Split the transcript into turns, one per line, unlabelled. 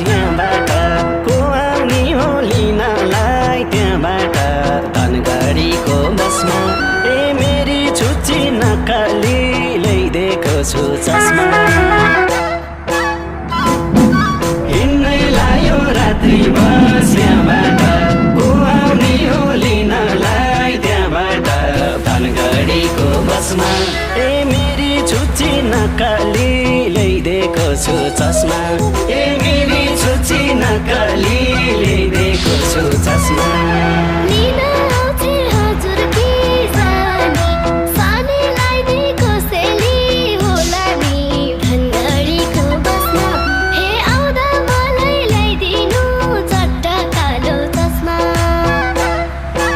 यहाँबाट को आउने हो लिनलाई त्यहाँबाट धनगढीको बसमा ए मेरी छुच्ची नक्कली ल्याइदिएको छु चस्मा हिँड्नै लायो रात्रि बस यहाँबाट को आउने हो लिनलाई त्यहाँबाट धनगढीको बसमा ए मेरी छुच्ची नक्कली ल्याइदिएको छु चस्मा ए मेरी छुच्ची नक्कली ल्याइदिएको छु चस्मा